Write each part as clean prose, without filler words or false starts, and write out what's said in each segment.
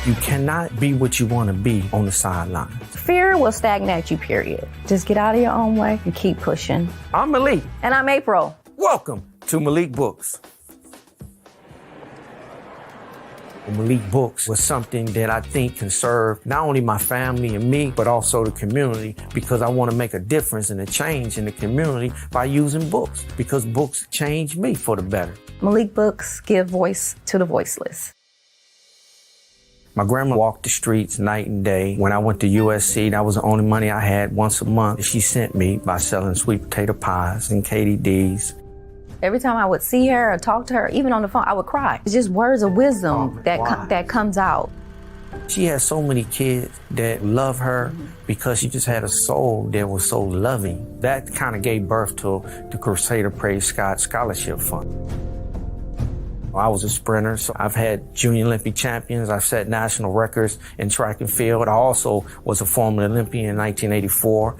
You cannot be what you want to be on the sideline. Fear will stagnate you, period. Just get out of your own way and keep pushing. I'm Malik. And I'm April. Welcome to Malik Books. Malik Books was something that I think can serve not only my family and me, but also the community, because I want to make a difference and a change in the community by using books, because books change me for the better. Malik Books give voice to the voiceless. My grandma walked the streets night and day. When I went to USC, that was the only money I had once a month. She sent me by selling sweet potato pies and KDDs. Every time I would see her or talk to her, even on the phone, I would cry. It's just words of wisdom that comes out. She has so many kids that love her because she just had a soul that was so loving. That kind of gave birth to the Crusader Praise Scott Scholarship Fund. I was a sprinter, so I've had junior Olympic champions. I've set national records in track and field. I also was a former Olympian in 1984.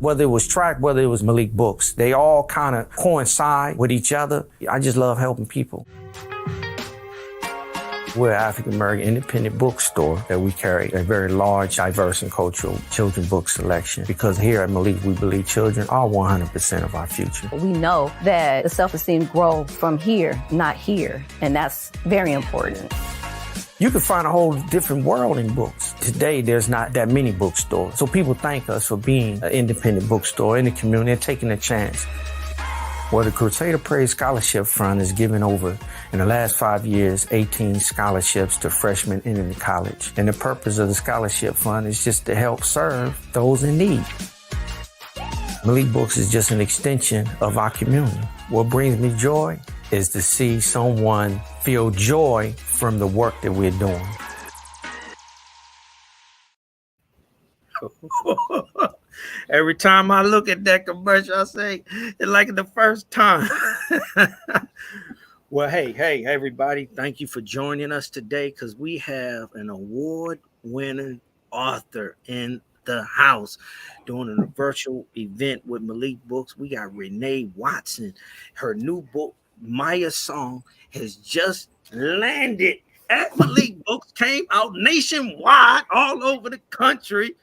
Whether it was track, whether it was Malik Books, they all kind of coincide with each other. I just love helping people. We're an African-American independent bookstore that we carry a very large, diverse, and cultural children's book selection, because here at Malik, we believe children are 100% of our future. We know that the self-esteem grows from here, not here, and that's very important. You can find a whole different world in books. Today, there's not that many bookstores. So people thank us for being an independent bookstore in the community and taking a chance. Well, the Crusader Praise Scholarship Fund has given over, in the last 5 years, 18 scholarships to freshmen entering college. And the purpose of the scholarship fund is just to help serve those in need. Malik Books is just an extension of our community. What brings me joy is to see someone feel joy from the work that we're doing. Every time I look at that commercial, I say, it's like the first time. Well, hey, everybody. Thank you for joining us today, because we have an award-winning author in the house doing a virtual event with Malik Books. We got Renee Watson. Her new book, Maya Song, has just landed at Malik Books, came out nationwide, all over the country.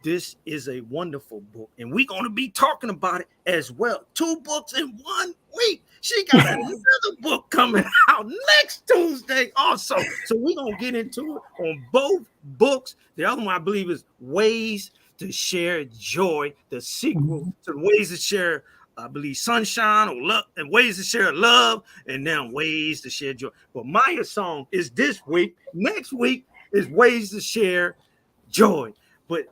This is a wonderful book, and we're going to be talking about it as well. 2 books in 1 week. She got another book coming out next Tuesday also. So we're going to get into it on both books. The other one, I believe, is Ways to Share Joy, the sequel to Ways to Share, I believe, Sunshine or Love, and Ways to Share Love, and now Ways to Share Joy. But Maya Song is this week. Next week is Ways to Share Joy. But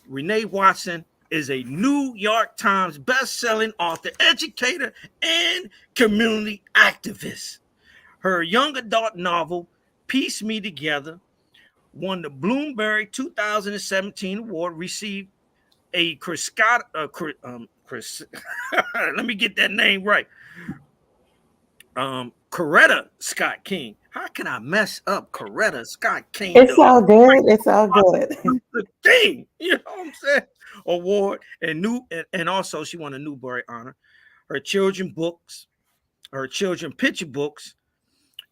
Renee Watson is a New York Times best-selling author, educator, and community activist. Her young adult novel, Piece Me Together, won the Bloomberg 2017 award, received a let me get that name right. Coretta Scott King. How can I mess up Coretta Scott King? It's all good. It's all good. The King, you know what I'm saying? Award, and also she won a Newbery honor. Her children picture books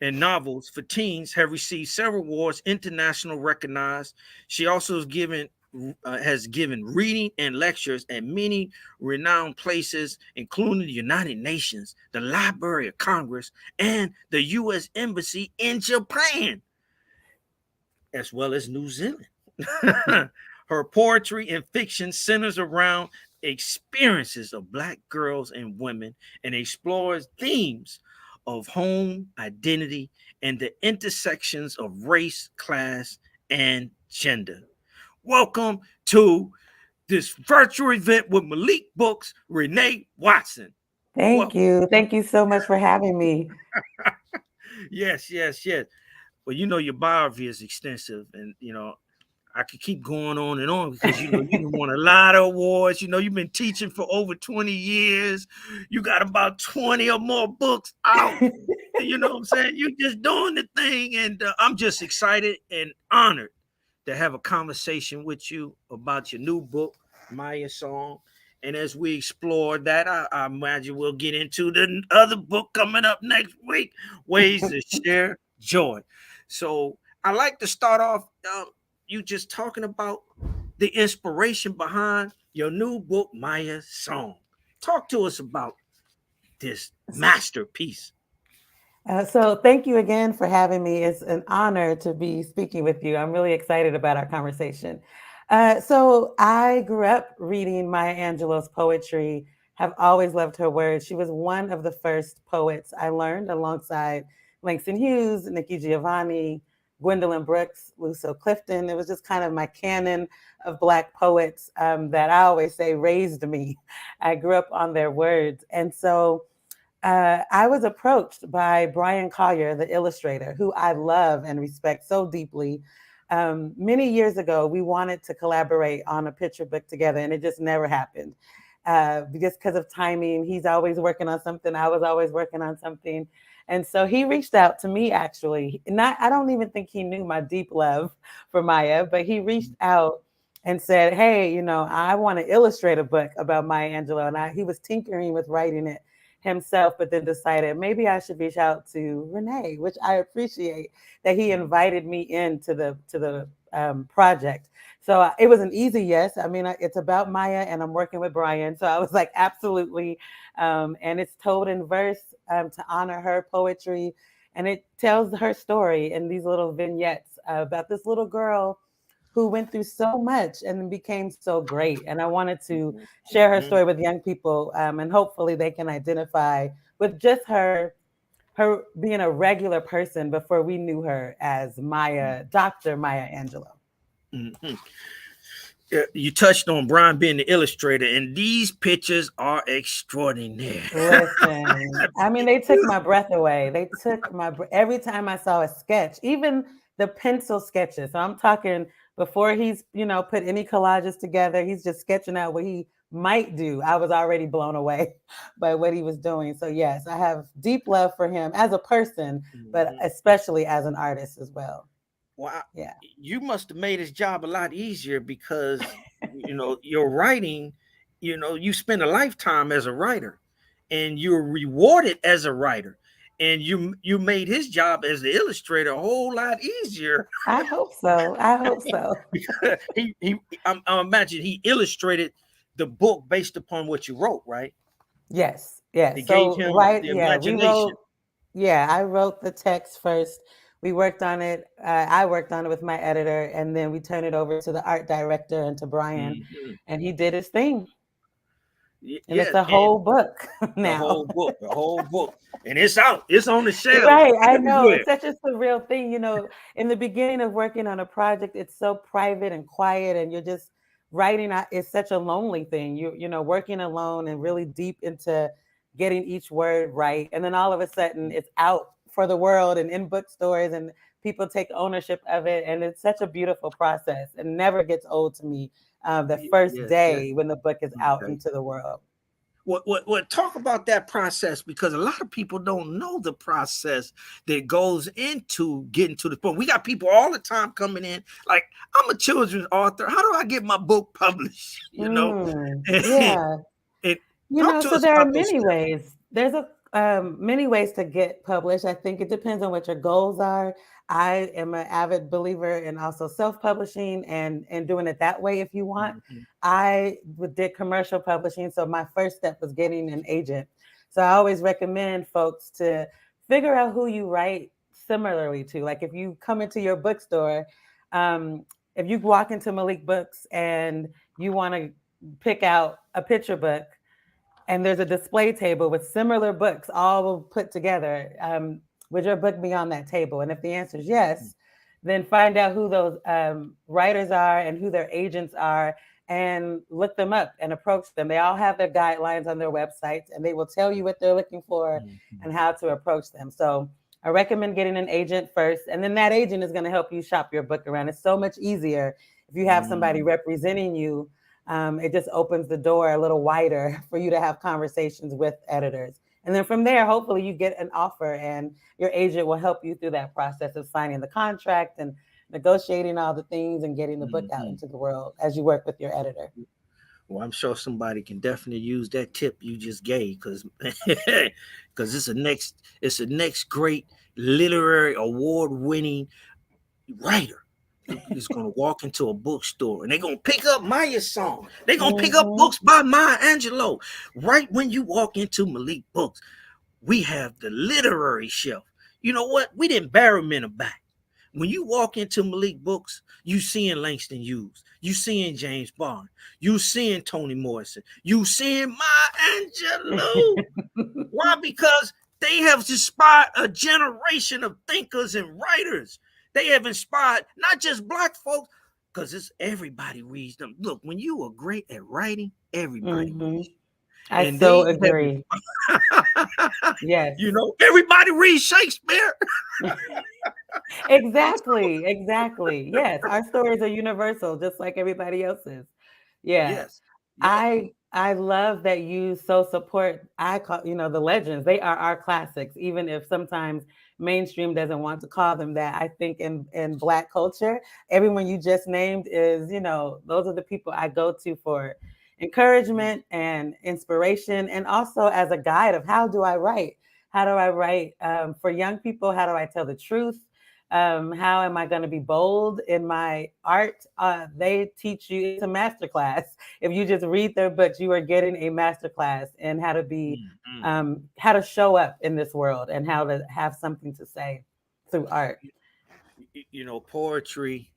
and novels for teens have received several awards, international recognized. She also has given reading and lectures at many renowned places, including the United Nations, the Library of Congress, and the U.S. Embassy in Japan, as well as New Zealand. Her poetry and fiction centers around experiences of Black girls and women and explores themes of home, identity, and the intersections of race, class, and gender. Welcome to this virtual event with Malik Books, Renee Watson. Thank you. Thank you so much for having me. Yes. Well, you know, your biography is extensive, and, you know, I could keep going on and on because, you know, you've won a lot of awards. You know, you've been teaching for over 20 years. You got about 20 or more books out. You know what I'm saying? You're just doing the thing. And I'm just excited and honored to have a conversation with you about your new book, Maya Song. And as we explore that, I imagine we'll get into the other book coming up next week, Ways to Share Joy. So I like to start off you just talking about the inspiration behind your new book, Maya's Song. Talk to us about this masterpiece. So thank you again for having me. It's an honor to be speaking with you. I'm really excited about our conversation. So I grew up reading Maya Angelou's poetry, have always loved her words. She was one of the first poets I learned alongside Langston Hughes, Nikki Giovanni, Gwendolyn Brooks, Lucille Clifton. It was just kind of my canon of Black poets that I always say raised me. I grew up on their words. And so I was approached by Brian Collier, the illustrator, who I love and respect so deeply. Many years ago, we wanted to collaborate on a picture book together, and it just never happened. Just because of timing, he's always working on something. I was always working on something. And so he reached out to me actually. Not, I don't even think he knew my deep love for Maya, but he reached out and said, "Hey, I want to illustrate a book about Maya Angelou." And he was tinkering with writing it himself, but then decided maybe I should reach out to Renee, which I appreciate that he invited me into the project. So it was an easy yes. I mean, it's about Maya, and I'm working with Brian, so I was like, absolutely. And it's told in verse to honor her poetry, and it tells her story in these little vignettes about this little girl who went through so much and became so great. And I wanted to share her story with young people, and hopefully they can identify with just her being a regular person before we knew her as Dr. Maya Angelou. Mm-hmm. You touched on Brian being the illustrator, and these pictures are extraordinary. Listen, I mean, they took my breath away. They took my every time I saw a sketch, even the pencil sketches. So I'm talking before he's, put any collages together, he's just sketching out what he might do. I was already blown away by what he was doing. So yes, I have deep love for him as a person, but especially as an artist as well. Well, yeah, you must have made his job a lot easier because your writing, you spend a lifetime as a writer, and you're rewarded as a writer, and you made his job as the illustrator a whole lot easier. I hope so. I hope so. I imagine he illustrated the book based upon what you wrote, right? Yes, yes. It gave So him right, the yeah, we imagination. wrote. Yeah, I wrote the text first. We worked on it. I worked on it with my editor, and then we turned it over to the art director and to Brian, Mhm. and he did his thing. And it's Yeah, a and whole book now. the whole book, and it's out. It's on the shelves Right, I know. everywhere. It's such a surreal thing. In the beginning of working on a project, it's so private and quiet, and you're just writing out. It's such a lonely thing. Working alone and really deep into getting each word right. And then all of a sudden it's out for the world and in bookstores, and people take ownership of it. And it's such a beautiful process and never gets old to me. The first Yes, yes. day when the book is out Okay. into the world. What talk about that process, because a lot of people don't know the process that goes into getting to the point. We got people all the time coming in like, I'm a children's author. How do I get my book published? And, Yeah. and talk to So us there are about those many steps. ways. There's many ways to get published. I think it depends on what your goals are. I am an avid believer in also self-publishing and doing it that way if you want. Mhm. Did commercial publishing, so my first step was getting an agent. So I always recommend folks to figure out who you write similarly to. Like if you come into your bookstore, if you walk into Malik Books and you want to pick out a picture book, and there's a display table with similar books all put together. Would your book be on that table? And if the answer is yes, then find out who those writers are and who their agents are, and look them up and approach them. They all have their guidelines on their websites, and they will tell you what they're looking for Mhm. and how to approach them. So I recommend getting an agent first, and then that agent is going to help you shop your book around. It's so much easier if you have somebody Mhm. representing you. It just opens the door a little wider for you to have conversations with editors. And then from there, hopefully you get an offer, and your agent will help you through that process of signing the contract and negotiating all the things and getting the book out Mhm. into the world as you work with your editor. Well, I'm sure somebody can definitely use that tip you just gave, because it's a next great literary award winning writer is going to walk into a bookstore and they're going to pick up Maya's song. They're going to pick up Mm-hmm. books by Maya Angelou. Right when you walk into Malik Books, we have the literary shelf. You know what? We didn't bury them in a back. When you walk into Malik Books, you seeing Langston Hughes, you seeing James Bond, you seeing Toni Morrison, you seeing Maya Angelou. Why? Because they have inspired a generation of thinkers and writers. They have inspired not just black folks, because it's everybody reads them. Look, when you are great at writing, everybody Mm-hmm. reads I you. And so they agree. have, Yes. everybody reads Shakespeare. Exactly. Exactly. Yes. Our stories are universal, just like everybody else's. Yeah. Yes. Yep. I love that you so support I call the legends. They are our classics, even if sometimes mainstream doesn't want to call them that. I think in Black culture, everyone you just named is, those are the people I go to for encouragement and inspiration, and also as a guide of how do I write? How do I write for young people? How do I tell the truth? How am I going to be bold in my art? They teach you, it's a master class. If you just read their books, you are getting a master class in how to be, Mm-hmm. how to show up in this world and how to have something to say through art. Poetry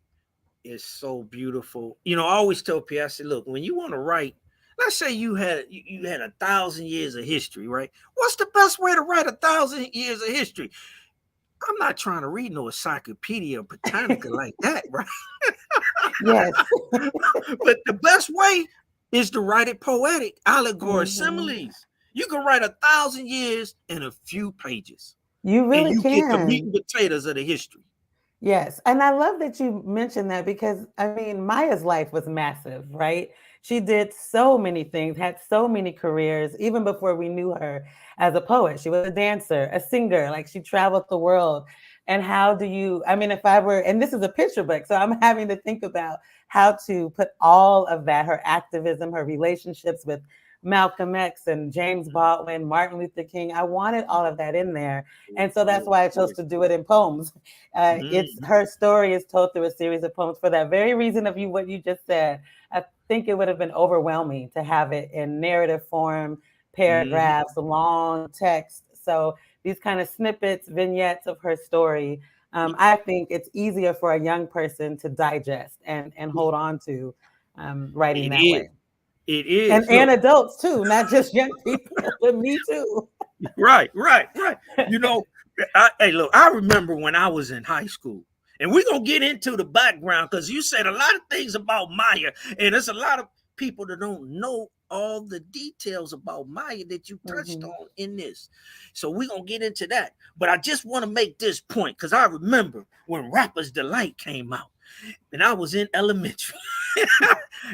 is so beautiful. I always tell people, I say, look, when you want to write, let's say you had 1,000 years of history, right? What's the best way to write 1,000 years of history? I'm not trying to read no encyclopedia Britannica like that, right? Yes. But the best way is to write it poetic, allegory, Hmm. similes. You can write 1,000 years in a few pages, You and really you get the meat can. and potatoes of the history. Yes. And I love that you mentioned that because I mean, Maya's life was massive, right? She did so many things, had so many careers, even before we knew her as a poet. She was a dancer, a singer, like she traveled the world. And how do you, I mean, if I were, and this is a picture book, so I'm having to think about how to put all of that, her activism, her relationships with Malcolm X and James Baldwin, Martin Luther King. I wanted all of that in there. And so that's Oh, why I chose gorgeous. to do it in poems. It's Mhm. her story is told through a series of poems for that very reason of you what you just said. I think it would have been overwhelming to have it in narrative form, Mhm. paragraphs, long text. So these kind of snippets, vignettes of her story, I think it's easier for a young person to digest and hold on to writing It that is. way. It And is. and Look, adults too, not just young people, but me too. right, right, right. You know, hey, look, I remember when I was in high school, and we're gonna get into the background because you said a lot of things about Maya, and there's a lot of people that don't know all the details about Maya that you touched Hmm. on in this. So we're gonna get into that. But I just want to make this point because I remember when Rapper's Delight came out, and I was in elementary.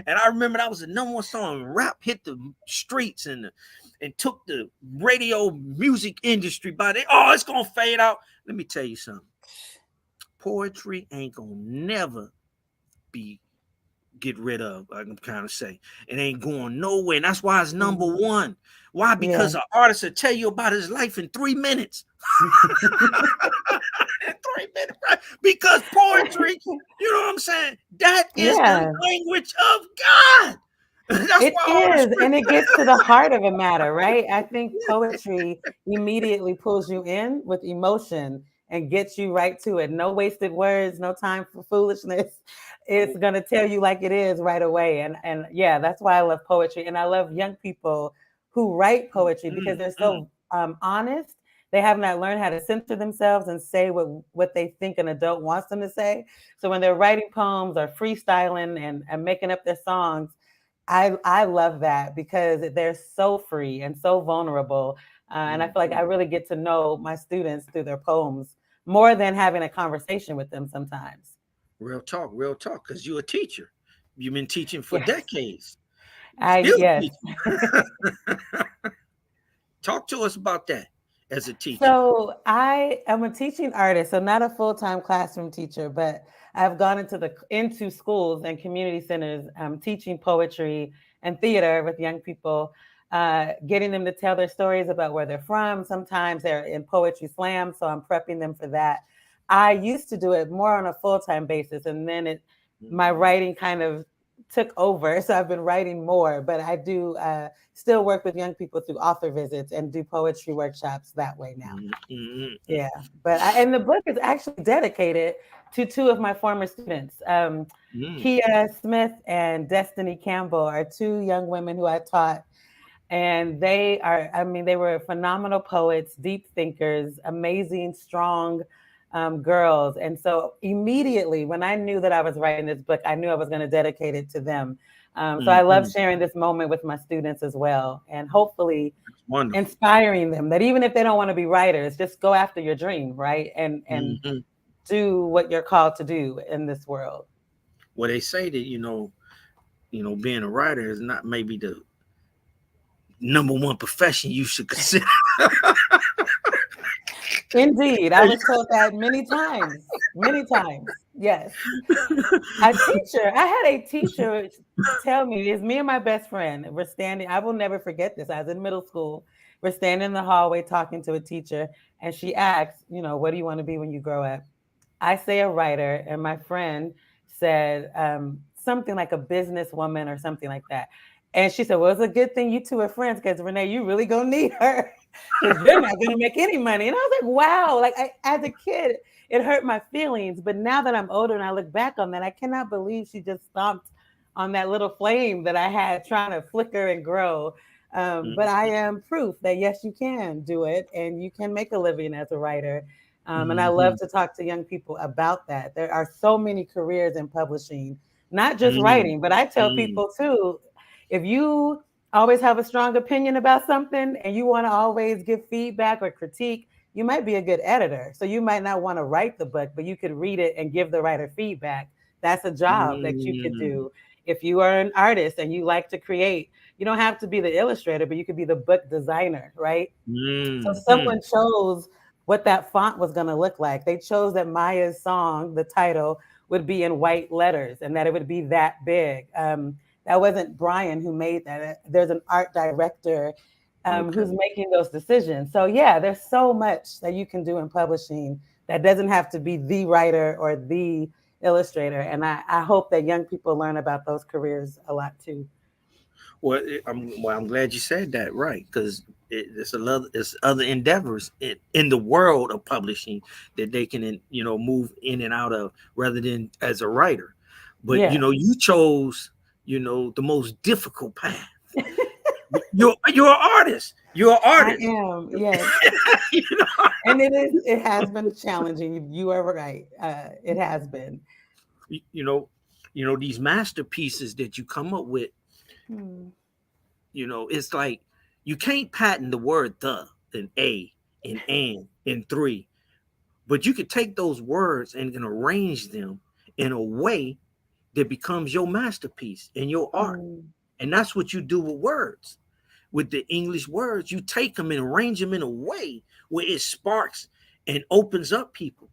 And I remember that was the number one song. Rap hit the streets and took the radio music industry by the it's gonna fade out. Let me tell you something. Poetry ain't gonna never be get rid of. I'm kind of say it ain't going nowhere, and that's why it's number Hmm. one. Why? Yeah. Because an artist will tell you about his life in 3 minutes. In 3 minutes, right? Because poetry, you know what I'm saying? That is the Yeah. language of God. That's It why all the is, and it scriptures. gets to the heart of a matter, right? I think poetry immediately pulls you in with emotion and gets you right to it. No wasted words, no time for foolishness. It's Oh, gonna tell you like it is right away. And yeah, that's why I love poetry. And I love young people who write poetry because they're mm. so honest. They have not learned how to censor themselves and say what they think an adult wants them to say. So when they're writing poems or freestyling and making up their songs, I love that because they're so free and so vulnerable, and I feel like I Mhm. really get to know my students through their poems more than having a conversation with them sometimes. Real talk, because you're a teacher. You've been teaching for Yes, decades. I Still yes. teaching. Talk to us about that as a teacher. So I am a teaching artist, so not a full-time classroom teacher, but I've gone into schools and community centers, teaching poetry and theater with young people, getting them to tell their stories about where they're from. Sometimes they're in poetry slam, so I'm prepping them for that. I used to do it more on a full-time basis, and then my Mhm. writing kind of took over. So I've been writing more, but I do still work with young people through author visits and do poetry workshops that way now. Mhm. Mhm. Yeah, but and the book is actually dedicated to two of my former students. Mhm. Kia Smith and Destiny Campbell are two young women who I taught, and they are, I mean, they were phenomenal poets, deep thinkers, amazing, strong girls. And so immediately when I knew that I was writing this book, I knew I was going to dedicate it to them. So I love Mhm. sharing this moment with my students as well, and hopefully Wonderful. inspiring them that even if they don't want to be writers, just go after your dream, right? And Mhm. do what you're called to do in this world. Well, they say that being a writer is not maybe the number one profession you should consider. Indeed, I was told that many times, many times. Yes. A teacher, I had a teacher tell me, it's me and my best friend. We're standing, I will never forget this. I was in middle school. We're standing in the hallway talking to a teacher, and she asks, what do you want to be when you grow up? I say a writer, and my friend said something like a businesswoman or something like that. And she said, well, it's a good thing you two are friends because Renee, you really gonna need her because you're not gonna make any money. And I was like, wow, like as a kid, it hurt my feelings. But now that I'm older and I look back on that, I cannot believe she just stomped on that little flame that I had trying to flicker and grow. But I am proof that yes, you can do it and you can make a living as a writer. And I love Mhm. to talk to young people about that. There are so many careers in publishing, not just Mhm. writing, but I tell Mhm. people too, if you always have a strong opinion about something and you want to always give feedback or critique, you might be a good editor. So you might not want to write the book, but you could read it and give the writer feedback. That's a job that you could Mhm. do. If you are an artist and you like to create, you don't have to be the illustrator, but you could be the book designer, right? So Mhm. someone chose what that font was going to look like. They chose that Maya's song, the title, would be in white letters and that it would be that big. That wasn't Brian who made that. There's an art director Okay. who's making those decisions. So, yeah, there's so much that you can do in publishing that doesn't have to be the writer or the illustrator. And I hope that young people learn about those careers a lot too. I'm glad you said that, right? Because it's other endeavors in the world of publishing that they can move in and out of rather than as a writer. But Yeah. you chose the most difficult path. You're an artist. You're an I artist. am, yes. you know And it has been challenging. You are right. It has been. you know these masterpieces that you come up with. Hmm. It's like you can't patent the word the and a and three, but you could take those words and arrange them in a way that becomes your masterpiece and your art. Mm, And that's what you do with words. With the English words, you take them and arrange them in a way where it sparks and opens up people,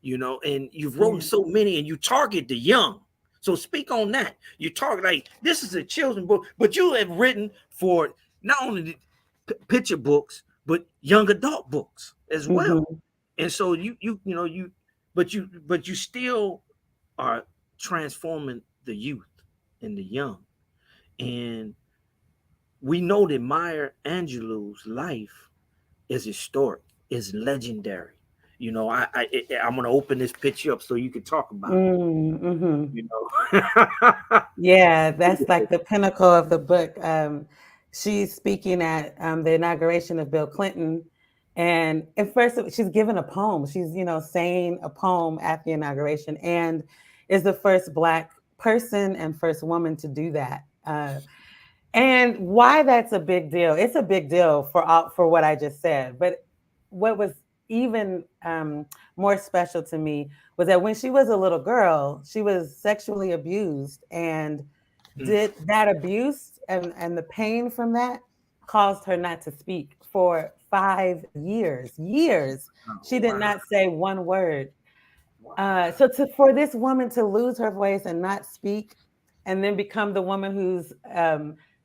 and you've written yeah. so many and you target the young. So speak on that. You target like this is a children's book, but you have written for not only the picture books, but young adult books as well. Hmm. And so but you still are transforming the youth and the young. And we know that Maya Angelou's life is historic, is legendary. I'm gonna open this picture up so you can talk about it. Mm-hmm. You know. Yeah, that's like the pinnacle of the book. She's speaking at the inauguration of Bill Clinton. And at first, she's given a poem. She's, saying a poem at the inauguration and is the first Black person and first woman to do that. And why that's a big deal? It's a big deal for what I just said. But what was even more special to me was that when she was a little girl, she was sexually abused, and Mm. did that abuse and the pain from that caused her not to speak for 5 years. Years, Oh, she did wow. not say one word. Wow. So for this woman to lose her voice and not speak, and then become the woman who's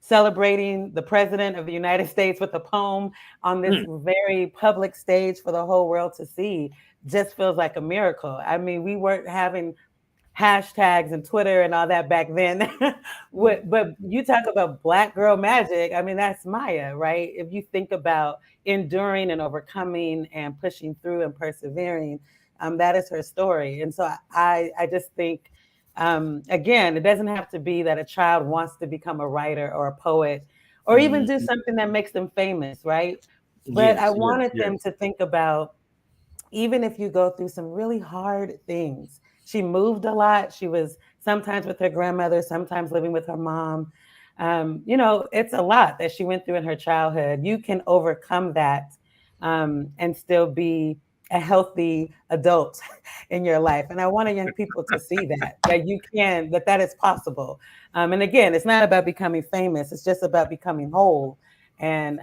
celebrating the president of the United States with a poem on this mm, very public stage for the whole world to see just feels like a miracle. I mean, we weren't having hashtags and Twitter and all that back then. But you talk about Black girl magic. I mean, that's Maya, right? If you think about enduring and overcoming and pushing through and persevering, that is her story. And so I just think, again, it doesn't have to be that a child wants to become a writer or a poet or even do mm. something that makes them famous, right? But I Yes, yes, wanted them yes. to think about, even if you go through some really hard things. She moved a lot. She was sometimes with her grandmother, sometimes living with her mom. It's a lot that she went through in her childhood. You can overcome that, and still be a healthy adult in your life. And I want young people to see that you can, that is possible. And again, it's not about becoming famous. It's just about becoming whole, and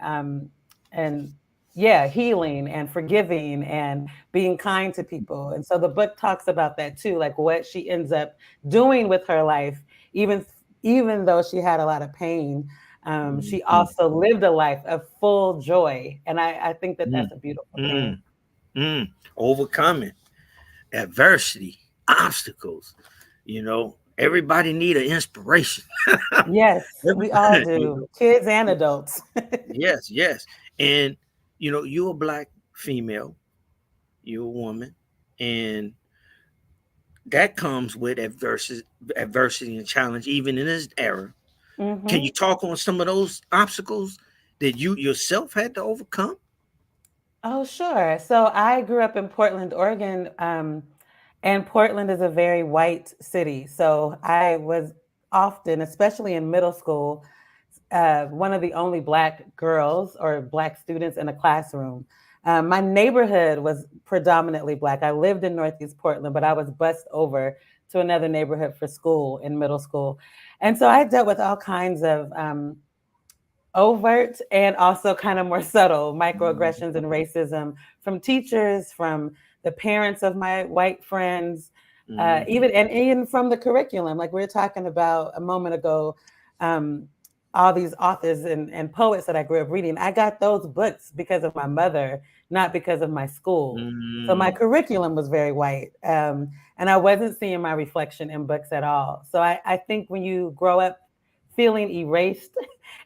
yeah, healing and forgiving and being kind to people. And so the book talks about that too, like what she ends up doing with her life, even though she had a lot of pain. She Mhm, also lived a life of full joy, and I think that mm, that's a beautiful thing. mm, overcoming adversity, obstacles. Everybody need an inspiration. Yes, we all Everybody, do, kids and adults. yes, yes. And you're a black female, you're a woman, and that comes with adversity and challenge, even in this era. Can you Hmm. talk on some of those obstacles that you yourself had to overcome? Oh, sure. So I grew up in Portland, Oregon, and Portland is a very white city. So I was often, especially in middle school, one of the only Black girls or Black students in a classroom. My neighborhood was predominantly Black. I lived in Northeast Portland, but I was bused over to another neighborhood for school in middle school. And so I dealt with all kinds of overt and also kind of more subtle microaggressions and racism from teachers, from the parents of my white friends, Mhm, even from the curriculum. Like we were talking about a moment ago, um, all these authors and poets that I grew up reading. I got those books because of my mother, not because of my school. So my mm, curriculum was very white, and I wasn't seeing my reflection in books at all. So I think when you grow up feeling erased,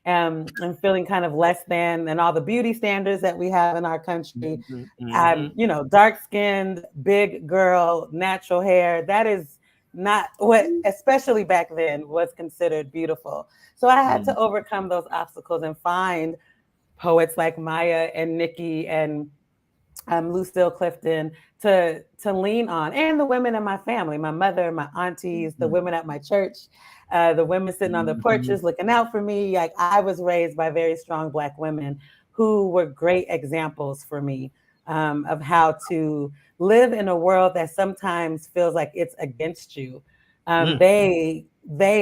and feeling kind of less than, and all the beauty standards that we have in our country. mhm, I'm, mhm, dark skinned, big girl, natural hair. That is not what, especially back then, was considered beautiful. So I had to mhm, overcome those obstacles and find poets like Maya and Nikki and Lucille Clifton to lean on, and the women in my family, my mother, my aunties, the women at my church, the women sitting on the mhm, porches looking out for me. Like I was raised by very strong Black women who were great examples for me, of how to live in a world that sometimes feels like it's against you. mm, They,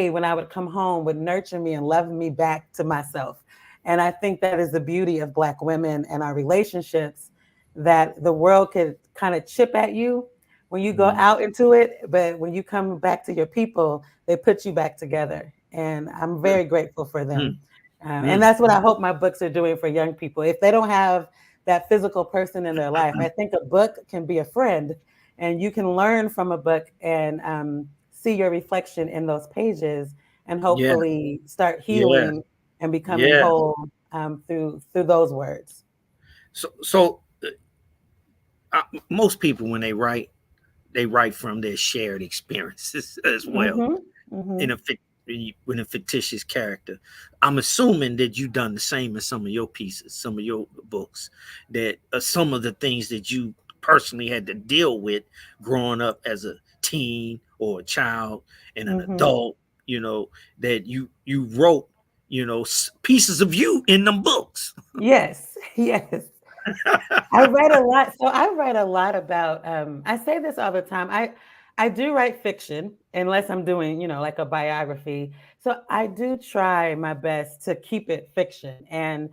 when I would come home, would nurture me and love me back to myself. And I think that is the beauty of Black women and our relationships, that the world could kind of chip at you when you go mm. out into it, but when you come back to your people, they put you back together. And I'm Good. very grateful for Mm, them. And mm, that's what I hope my books are doing for young people. If they don't have that physical person in their life, I think a book can be a friend, and you can learn from a book and see your reflection in those pages, and yeah, hopefully start yeah, healing and becoming yeah. whole, through those words. Most people when they write from their shared experiences as well. Mm-hmm. Mm-hmm. In a with a fictitious character. I'm assuming that you've done the same in some of your pieces, some of your books, that some of the things that you personally had to deal with growing up as a teen or a child and an Mm-hmm. adult. That you wrote, pieces of you in them books. Yes, yes. I write a lot. So I write a lot about, I say this all the time. I do write fiction unless I'm doing, like a biography. So I do try my best to keep it fiction, and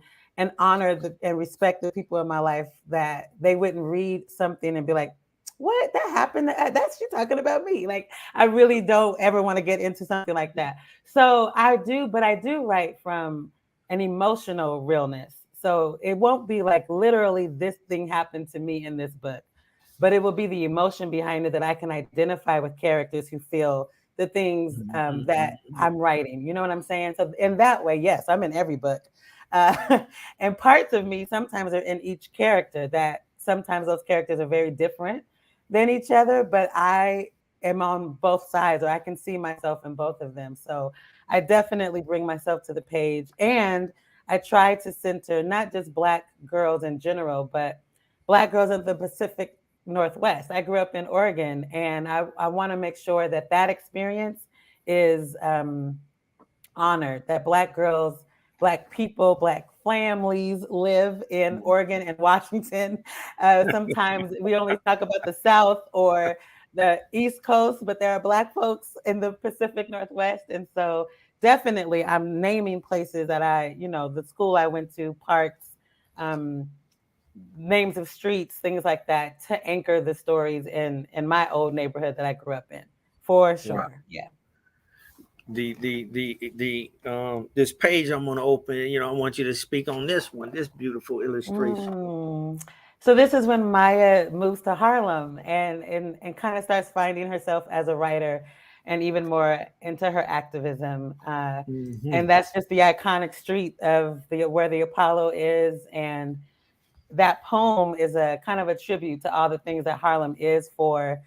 honor and respect the people in my life, that they wouldn't read something and be like, what that happened? That's you talking about me. Like I really don't ever want to get into something like that. So I do, but I do write from an emotional realness. So it won't be like literally this thing happened to me in this book, but it will be the emotion behind it that I can identify with characters who feel the things that I'm writing. You know what I'm saying? So in that way, yes, I'm in every book. Uh, and parts of me sometimes are in each character that sometimes those characters are very different than each other, but I am on both sides or I can see myself in both of them. So I definitely bring myself to the page and I try to center not just Black girls in general, but Black girls in the Pacific Northwest. I grew up in Oregon and I want to make sure that that experience is honored, that Black girls, Black people, Black families live in Oregon and Washington. Sometimes we only talk about the South or the East Coast, but there are Black folks in the Pacific Northwest. And so definitely I'm naming places that the school I went to, parks, um, names of streets, things like that, to anchor the stories in my old neighborhood that I grew up in, for Wow. sure. Yeah. This page I'm going to open, I want you to speak on this one, this beautiful illustration. Mm. So this is when Maya moves to Harlem and kind of starts finding herself as a writer and even more into her activism. Hmm. And that's just the iconic street of the where the Apollo is, and that poem is a kind of a tribute to all the things that Harlem is for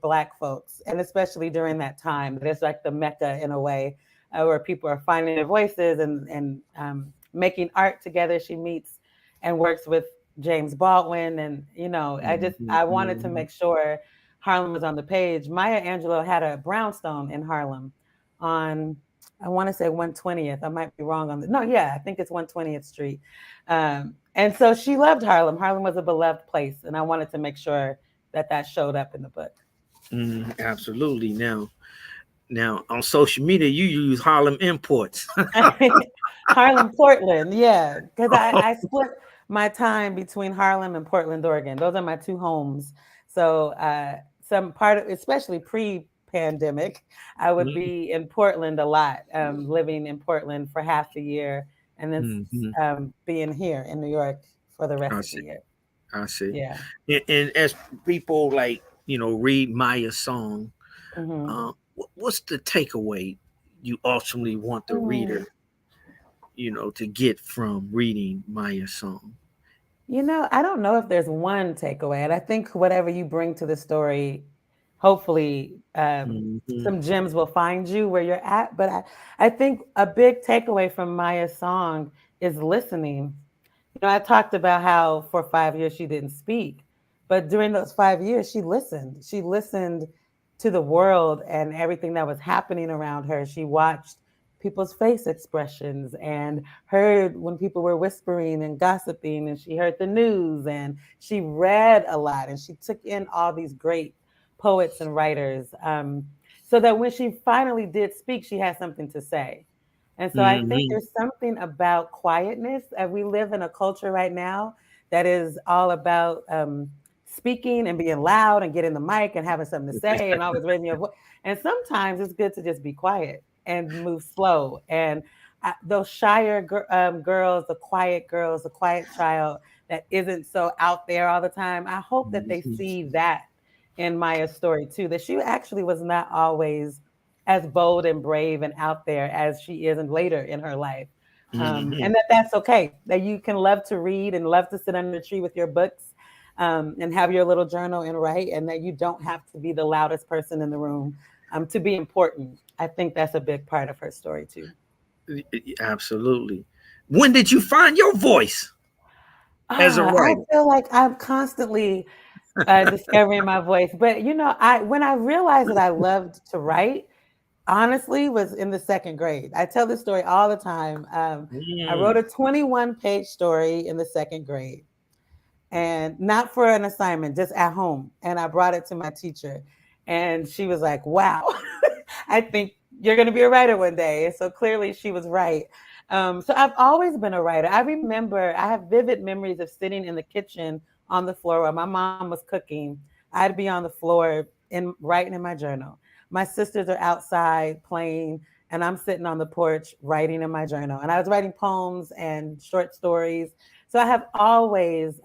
Black folks, and especially during that time. It's like the mecca in a way, where people are finding their voices and making art together. She meets and works with James Baldwin, and I wanted to Hmm. make sure Harlem was on the page. Maya Angelou had a brownstone in Harlem on, I want to say 120th. I might be wrong on the, no, yeah, I think it's 120th Street. And so she loved Harlem. Harlem was a beloved place, and I wanted to make sure that that showed up in the book. Absolutely. Now on social media, you use Harlem imports. Harlem, Portland, yeah, because I split my time between Harlem and Portland, Oregon. Those are my two homes. So some part of, especially pre-pandemic, I would be in Portland a lot, living in Portland for half the year, and then Hmm. being here in New York for the I rest of the see. year. I see. Yeah. And as people like read Maya's song, Hmm. what's the takeaway you ultimately want the Mm. reader, to get from reading Maya's song? I don't know if there's one takeaway. And I think whatever you bring to the story, hopefully Hmm. some gems will find you where you're at. But I think a big takeaway from Maya's song is listening. I talked about how for 5 years she didn't speak, but during those 5 years, she listened. She listened to the world and everything that was happening around her. She watched people's face expressions and heard when people were whispering and gossiping, and she heard the news, and she read a lot, and she took in all these great poets and writers, so that when she finally did speak, she had something to say. And so I think Hmm. there's something about quietness. We live in a culture right now that is all about speaking and being loud and getting the mic and having something to say and always raising your voice. And sometimes it's good to just be quiet and move slow. And those shyer girls, the quiet child that isn't so out there all the time, I hope that they see that in Maya's story too, that she actually was not always as bold and brave and out there as she is and later in her life. Hmm. And that's okay, that you can love to read and love to sit under a tree with your books, and have your little journal and write, and that you don't have to be the loudest person in the room to be important. I think that's a big part of her story too. Absolutely. When did you find your voice as a I writer? feel like I'm constantly discovering my voice, but I when I realized that I loved to write, honestly, was in the second grade. I tell this story all the time. I wrote Mm. a 21-page story in the second grade, and not for an assignment, just at home. And I brought it to my teacher, and she was like, "Wow, I think you're going to be a writer one day." And so clearly, she was right. So I've always been a writer. I remember I have vivid memories of sitting in the kitchen on the floor. While my mom was cooking, I'd be on the floor writing in my journal. My sisters are outside playing, and I'm sitting on the porch writing in my journal. And I was writing poems and short stories. So I have always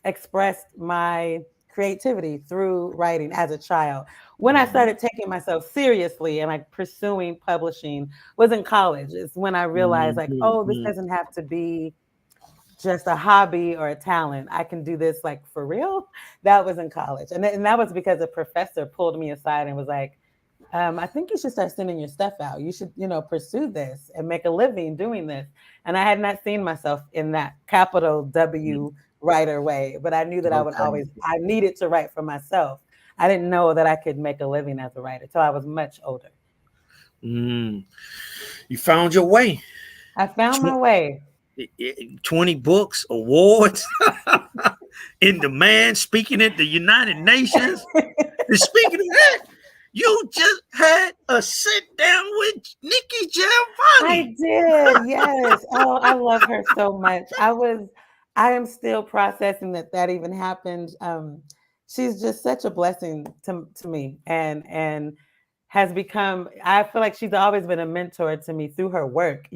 expressed my creativity through writing as a child. When I Mhm. started taking myself seriously and like pursuing publishing was in college. It's when I realized, Mhm. like, oh, this Mhm. doesn't have to be just a hobby or a talent. I can do this like for real. That was in college. And that was because a professor pulled me aside and was like, I think you should start sending your stuff out. You should, pursue this and make a living doing this. And I had not seen myself in that capital Mhm. W writer way, but I knew that Okay. I needed to write for myself. I didn't know that I could make a living as a writer till I was much older. Mm. You found your way. I found my way. 20 books, awards, in demand, speaking at the United Nations. And speaking of that, you just had a sit down with Nikki I Giovanni. did. Yes. Oh, I love her so much. I am still processing that even happened. She's just such a blessing to me and has become, I feel like she's always been a mentor to me through her work.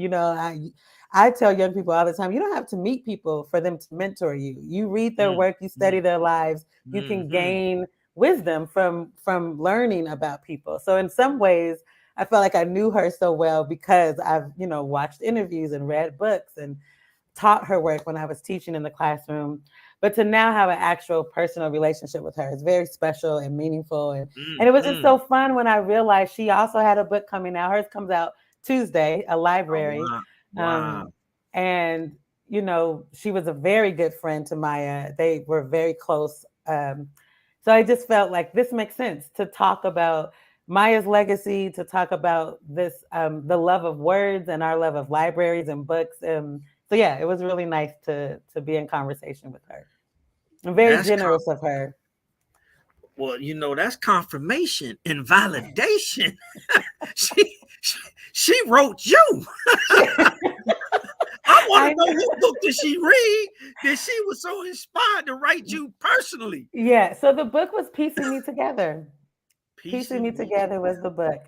I tell young people all the time, you don't have to meet people for them to mentor you. You read their Mm, work, you study mm, their lives, you can mhm. gain wisdom from learning about people. So in some ways, I felt like I knew her so well because I've, watched interviews and read books and taught her work when I was teaching in the classroom. But to now have an actual personal relationship with her is very special and meaningful. And it was just Mhm. so fun when I realized she also had a book coming out. Hers comes out Tuesday, a Oh, library. wow. Um, Wow. and, she was a very good friend to Maya. They were very close. So I just felt like this makes sense to talk about Maya's legacy, to talk about this, the love of words and our love of libraries and books. So yeah, it was really nice to be in conversation with her. And very That's generous of her. well, that's confirmation and validation. she, she she wrote you. I want to I know know. what book did she read that she was so inspired to write you personally. Yeah. So the book was Piecing Me Together. Piecing Me Piecing me Together was the together. book.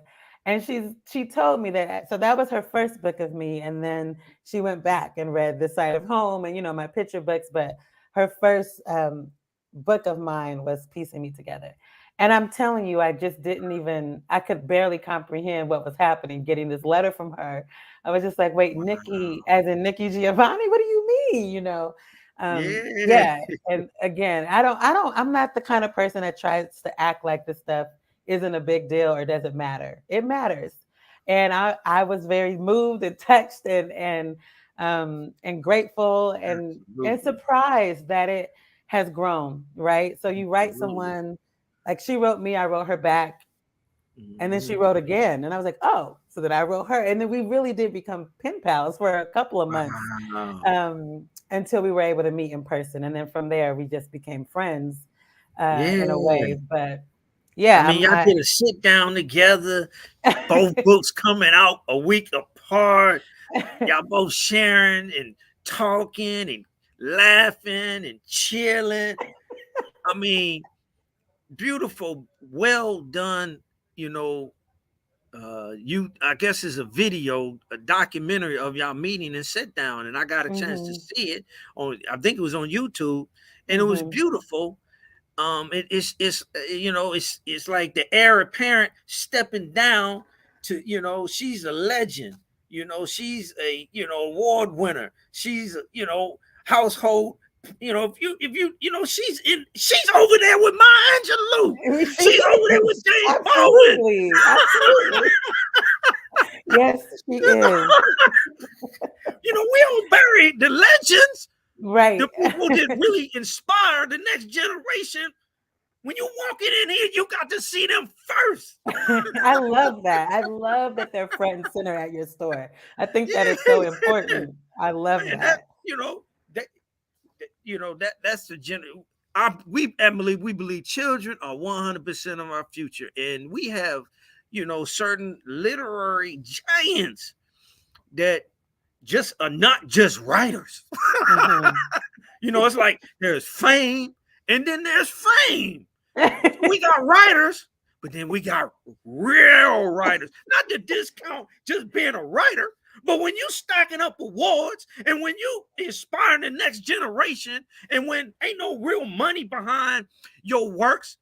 And she told me that, so that was her first book of me. And then she went back and read The Side of Home and, my picture books. But her first book of mine was Piecing Me Together. And I'm telling you, I could barely comprehend what was happening getting this letter from her. I was just like, wait, Nikki, Wow. as in Nikki Giovanni, what do you mean? Yeah. Yeah. And again, I'm not the kind of person that tries to act like this stuff isn't a big deal or doesn't matter. It matters. And I was very moved and touched and grateful and Absolutely. surprised that it has grown, right? So you write Absolutely. someone, like she wrote me, I wrote her back, and then she Mhm. wrote again. And I was like, oh, so then I wrote her. And then we really did become pen pals for a couple of months, Wow. until we were able to meet in person. And then from there, we just became friends in a Yeah. way. But I yeah, mean, y'all did a sit down together, both books coming out a week apart. Y'all both sharing and talking and laughing and chilling. I mean, beautiful, well done, you know. You, I guess, is a video, a documentary of y'all meeting and sit down, and I got a chance to hmm see it on. I think it was on YouTube, and it was hmm beautiful. It's like the heir apparent stepping down to, she's a legend. She's a, award winner. She's a, household. She's over there with Maya Angelou. She She's over there with is. James Baldwin. Absolutely. Absolutely. Yes, she is. We don't bury the legends, the Right. people that really inspire the next generation. When you walking in here, you got to see them first. I love that. I love that they're front and center at your store. I think that is so Yeah, important. I love man. That that. that that's the general. We Emily, we believe children are 100% of our future, and we have certain literary giants that just are not just writers. hmm It's like there's fame and then there's fame. So we got writers, but then we got real writers. Not to discount just being a writer, but when you stacking up awards and when you inspiring the next generation and when ain't no real money behind your works,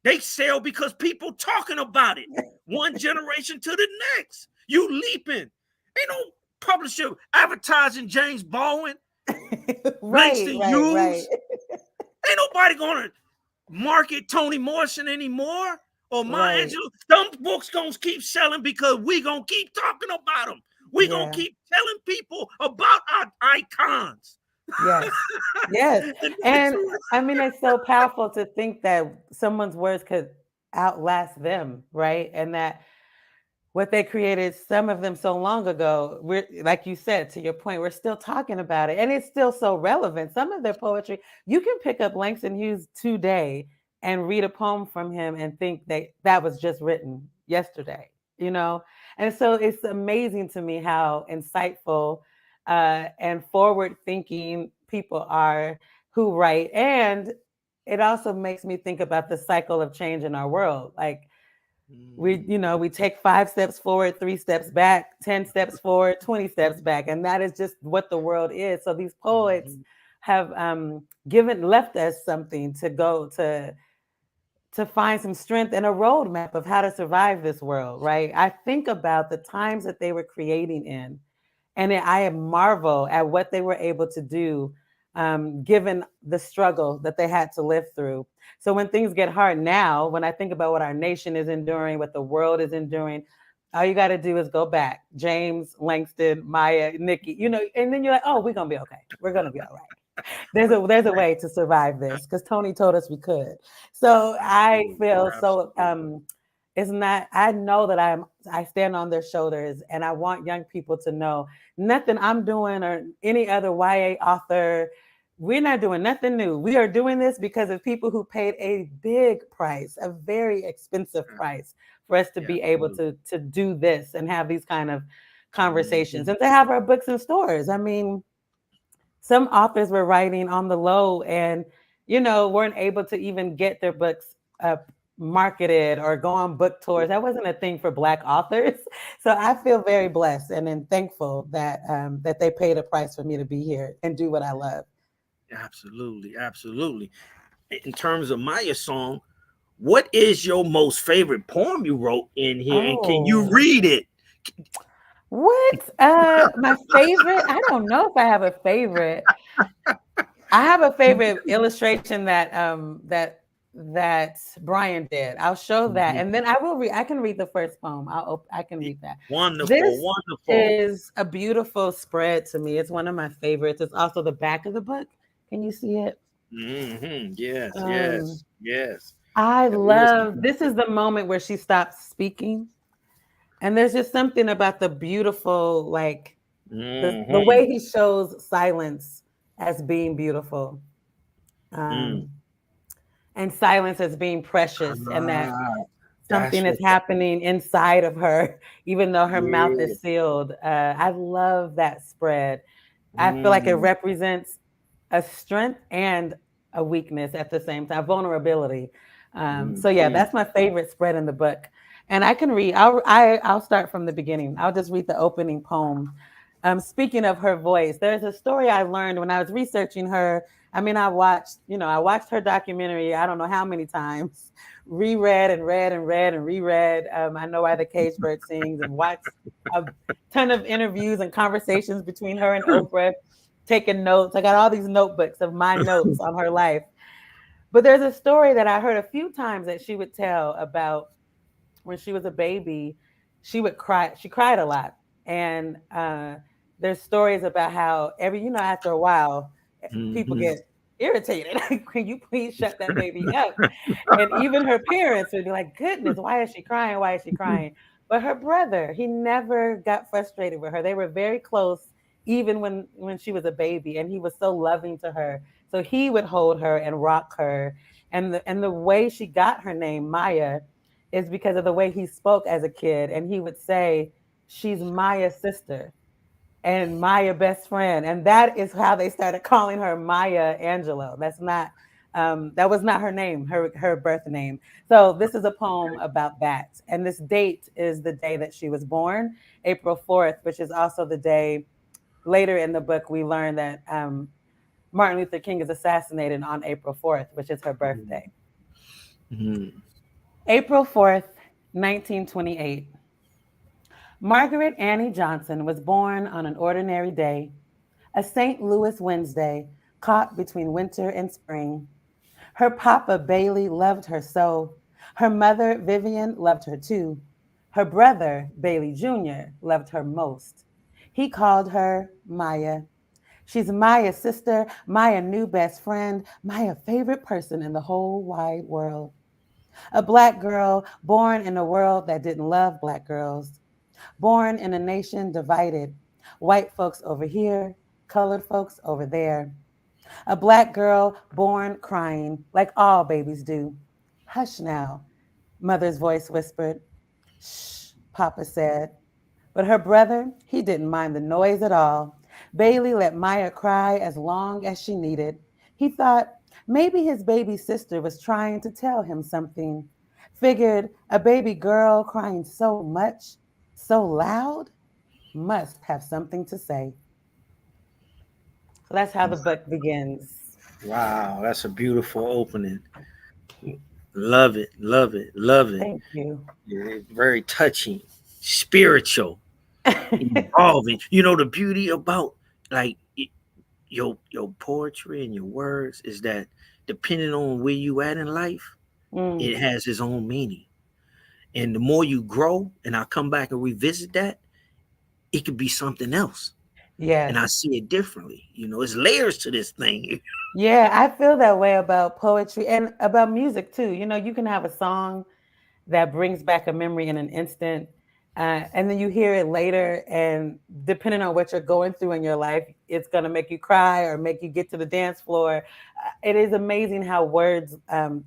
they sell because people talking about it. One generation to the next. You leaping. Ain't no publisher advertising James Baldwin, Right, Langston right, right, Hughes. Ain't nobody gonna market Toni Morrison anymore or Maya right. Angelou. Some books gonna keep selling because we gonna keep talking about them. We gonna Yeah. keep telling people about our icons. Yes. Yes. And that's And what, I mean, it's so powerful to think that someone's words could outlast them, right? And that what they created, some of them so long ago, we're like you said, to your point, we're still talking about it. And it's still so relevant. Some of their poetry, you can pick up Langston Hughes today and read a poem from him and think that that was just written yesterday, you know? And so it's amazing to me how insightful and forward thinking people are who write. And it also makes me think about the cycle of change in our world. Like, we take 5 steps forward, 3 steps back, 10 steps forward, 20 steps back, and that is just what the world is. So these poets have given left us something to go to find some strength and a roadmap of how to survive this world, right? I think about the times that they were creating in, and I marvel at what they were able to do, given the struggle that they had to live through. So when things get hard now, when I think about what our nation is enduring, what the world is enduring, all you got to do is go back. James, Langston, Maya, Nikki, and then you're like, oh, we're gonna be okay. We're gonna be all right. There's a way to survive this because Tony told us we could. So I absolutely, feel so absolutely. it's not, I know that I stand on their shoulders, and I want young people to know nothing I'm doing or any other YA author, we're not doing nothing new. We are doing this because of people who paid a big price, a very expensive price for us to Yeah, be able absolutely. to do this and have these kind of conversations Mhm. and to have our books in stores. I mean, some authors were writing on the low and weren't able to even get their books marketed or go on book tours. That wasn't a thing for Black authors. So I feel very blessed and then thankful that they paid a price for me to be here and do what I love. Absolutely, absolutely. In terms of Maya song, what is your most favorite poem you wrote in here, and can you Oh, read it? what? My favorite? I don't know if I have a favorite. I have a favorite illustration that Brian did. I'll show that, Mhm. and then I can read the first poem. I can read that. Wonderful, This wonderful. is a beautiful spread to me. It's one of my favorites. It's also the back of the book. Can you see it? Yes, Um, yes, yes. I That was. love this is the moment where she stops speaking, and there's just something about the beautiful, like the Mm-hmm. way he shows silence as being beautiful. Mm. Um, and silence as being precious, and that Ah, something that's is what. happening inside of her, even though her mouth Yeah. is sealed. I love that spread. I feel like it Mm, represents a strength and a weakness at the same time, vulnerability. So yeah, mm-hmm. that's my favorite spread in the book. And I can read. I'll start from the beginning. I'll just read the opening poem. Speaking of her voice, there's a story I learned when I was researching her. I mean, I watched her documentary. I don't know how many times, reread and read and read and reread. I know why the cage bird sings, and watched a ton of interviews and conversations between her and Oprah, taking notes. I got all these notebooks of my notes on her life. But there's a story that I heard a few times that she would tell about when she was a baby. She would cry. She cried a lot. And there's stories about how after a while, people Mm-hmm. get irritated. Like, can you please shut that baby up? And even her parents would be like, goodness, why is she crying? Why is she crying? But her brother, he never got frustrated with her. They were very close, even when she was a baby, and he was so loving to her. So he would hold her and rock her. And the way she got her name, Maya, is because of the way he spoke as a kid. And he would say, she's Maya's sister. and Maya best friend. And that is how they started calling her Maya Angelou. That was not her name, her birth name. So this is a poem about that. And this date is the day that she was born, April 4th, which is also the day later in the book we learn that Martin Luther King is assassinated on April 4th, which is her birthday. Mm-hmm. April 4th, 1928. Margaret Annie Johnson was born on an ordinary day, a St. Louis Wednesday, caught between winter and spring. Her papa, Bailey, loved her so. Her mother, Vivian, loved her too. Her brother, Bailey Jr., loved her most. He called her Maya. She's Maya's sister, Maya's new best friend, Maya's favorite person in the whole wide world. A black girl born in a world that didn't love black girls, born in a nation divided, white folks over here, colored folks over there. A black girl born crying like all babies do. Hush now, mother's voice whispered. Shh, Papa said. But her brother, he didn't mind the noise at all. Bailey let Maya cry as long as she needed. He thought maybe his baby sister was trying to tell him something. Figured a baby girl crying so much, so loud, must have something to say. So that's how the book begins. Wow, that's a beautiful opening. Love it, love it, love it. Thank you. It's very touching, spiritual, involving. You know the beauty about like your poetry and your words is that depending on where you at in life, Mm, it has its own meaning. And the more you grow, and I come back and revisit that, it could be something else. And I yes. see it differently. You know, it's layers to this thing. Yeah, I feel that way about poetry and about music too. You can have a song that brings back a memory in an instant. And then you hear it later, and depending on what you're going through in your life, it's going to make you cry or make you get to the dance floor. It is amazing how words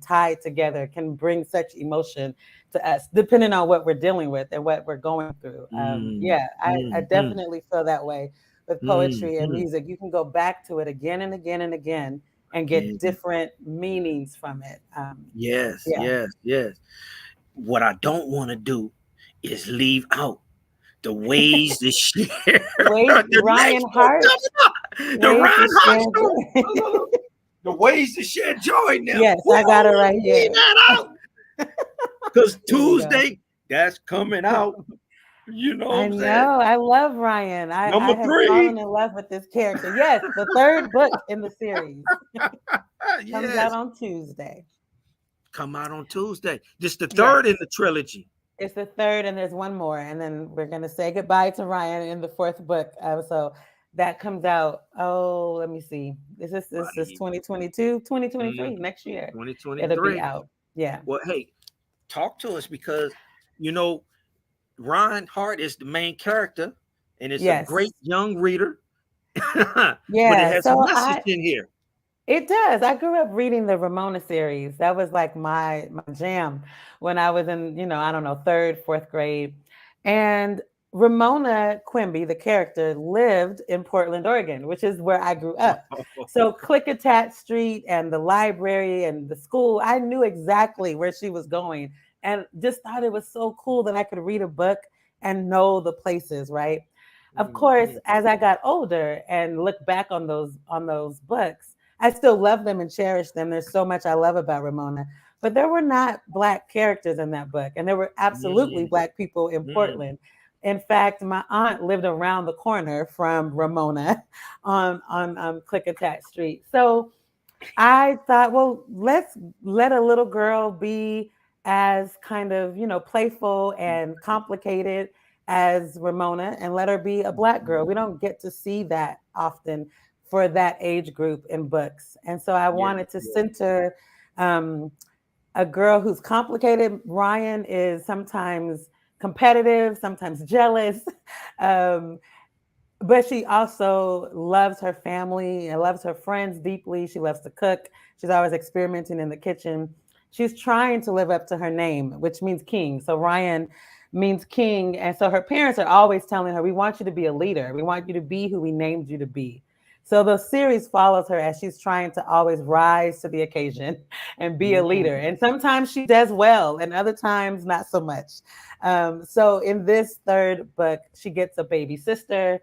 tied together can bring such emotion to us, depending on what we're dealing with and what we're going through. Mm, Yeah, I mm, mm, definitely feel that way with mm, poetry and mm. music. You can go back to it again and again and again and get Again, different meanings from it. yes, Yeah. yes, yes. What I don't want to do is leave out the ways to share Wait, the Ryan next book Hart, coming up, the ways to Ryan Hart share story. joy. The ways to share joy now. Yes, We I got don't it want right to leave here. that out because Here we go. Tuesday, that's coming out. You know what I I'm saying? know. I love Ryan. I Number have fallen three. in love with this character. Yes, the third book in the series comes out Yes. on Tuesday. Come out on Tuesday. This the Yes, third in the trilogy. it's the third, and there's one more, and then we're gonna say goodbye to Ryan in the fourth book. So that comes out. Oh, let me see. This is 2022, 2023. Mm, Next year, it'll be 2023. out. Yeah. Well, hey, talk to us because you know Ron Hart is the main character, and it's a great Yes. young reader, but it Yeah. has a So message I in here. It does. I grew up reading the Ramona series. That was like my jam when I was in, I don't know, third, fourth grade. And Ramona Quimby, the character, lived in Portland, Oregon, which is where I grew up. So Clickitat Street and the library and the school, I knew exactly where she was going and just thought it was so cool that I could read a book and know the places, right? Of course, Mhm. as I got older and look back on those books, I still love them and cherish them. There's so much I love about Ramona. But there were not Black characters in that book. And there were absolutely Mm, Black people in mm. Portland. In fact, my aunt lived around the corner from Ramona on Clickitat Street. So I thought, well, let's let a little girl be as kind of, playful and complicated as Ramona and let her be a Black girl. We don't get to see that often for that age group in books. And so I Yeah, wanted to yeah. center um, a girl who's complicated. Ryan is sometimes competitive, sometimes jealous. Um, but she also loves her family and loves her friends deeply. She loves to cook. She's always experimenting in the kitchen. She's trying to live up to her name, which means king. So Ryan means king. And so her parents are always telling her, we want you to be a leader. We want you to be who we named you to be. So the series follows her as she's trying to always rise to the occasion and be a leader. Mm, And sometimes she does well, and other times not so much. So in this third book, she gets a baby sister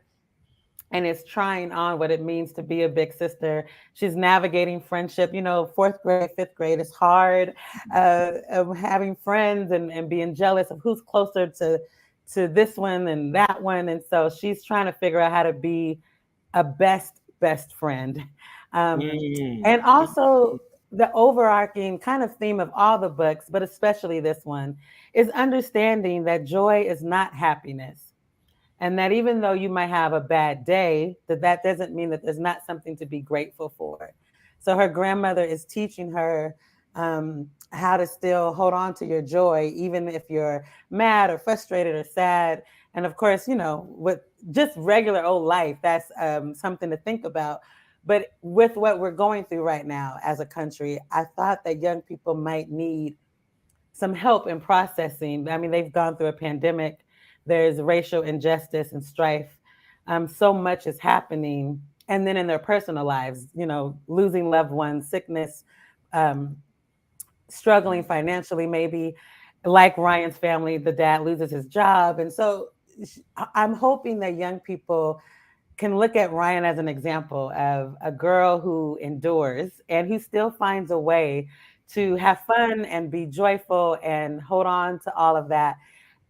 and is trying on what it means to be a big sister. She's navigating friendship. You know, fourth grade, fifth grade is hard. Of having friends and being jealous of who's closer to this one and that one. And so she's trying to figure out how to be a best friend. Um, mm, and also the overarching kind of theme of all the books, but especially this one, is understanding that joy is not happiness, and that even though you might have a bad day, that doesn't mean that there's not something to be grateful for. So her grandmother is teaching her how to still hold on to your joy even if you're mad or frustrated or sad. And of course, you know, with just regular old life, that's something to think about. But with what we're going through right now as a country, I thought that young people might need some help in processing. I mean, they've gone through a pandemic, there's racial injustice and strife. So much is happening. And then in their personal lives, you know, losing loved ones, sickness, um, struggling financially, maybe. Like Ryan's family, the dad loses his job. And so I'm hoping that young people can look at Ryan as an example of a girl who endures and who still finds a way to have fun and be joyful and hold on to all of that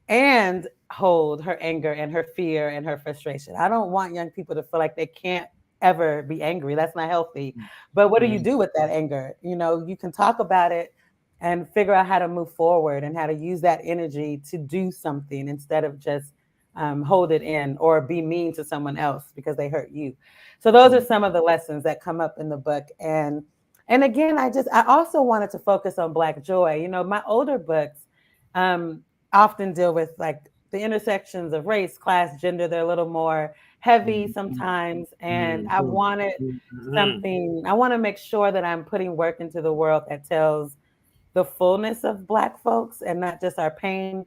and hold her anger and her fear and her frustration. I don't want young people to feel like they can't ever be angry. That's not healthy. But what do you mm, do with that anger? You know, you can talk about it and figure out how to move forward and how to use that energy to do something instead of just hold it in or be mean to someone else because they hurt you. So those are mm, some of the lessons that come up in the book. And again, I also wanted to focus on Black joy. You know, my older books um, often deal with like the intersections of race, class, gender. They're a little more heavy mm, sometimes. And mm, I mm, wanted mm, something, I want to make sure that I'm putting work into the world that tells the fullness of Black folks and not just our pain,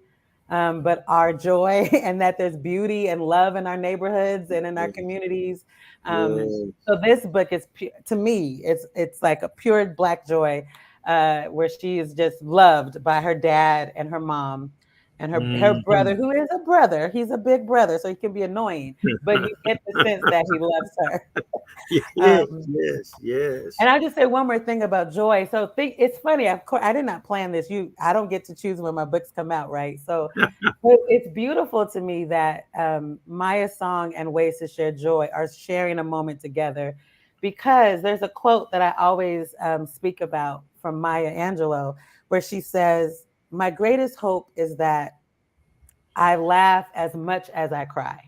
but our joy, and that there's beauty and love in our neighborhoods and in our yes, communities. yes. So this book is to me, it's like a pure Black joy, where she is just loved by her dad and her mom and her brother, Mhm. who is a brother. He's a big brother, so he can be annoying, but you get the sense that he loves her. Yes, Um, yes, and yes. I'll just say one more thing about joy. So think it's funny. Of course, I did not plan this. I don't get to choose when my books come out, right? So it's beautiful to me that Maya's song and Ways to Share Joy are sharing a moment together, because there's a quote that I always speak about from Maya Angelou, where she says, "My greatest hope is that I laugh as much as I cry."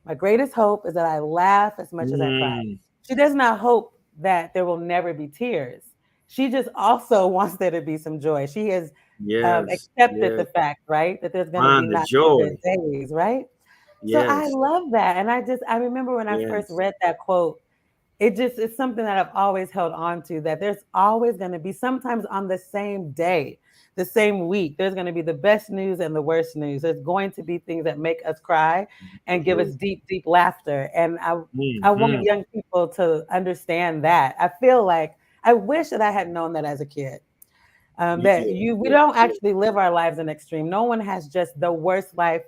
My greatest hope is that I laugh as much as I cry. Mm, She does not hope that there will never be tears. She just also wants there to be some joy. She has yes, accepted yes. the fact, right, that there's going to be Find the not so good joy. days, right? So I Yes, love that. And I remember when I first yes. read that quote, it just it's something that I've always held on to, that there's always going to be, sometimes on the same day, the same week, there's going to be the best news and the worst news. There's going to be things that make us cry and give us Yes. deep laughter. And I want Mhm. young people to understand that. I feel like I wish that I had known that as a kid, that Yeah, we yeah, don't yeah. actually live our lives in extreme. No one has just the worst life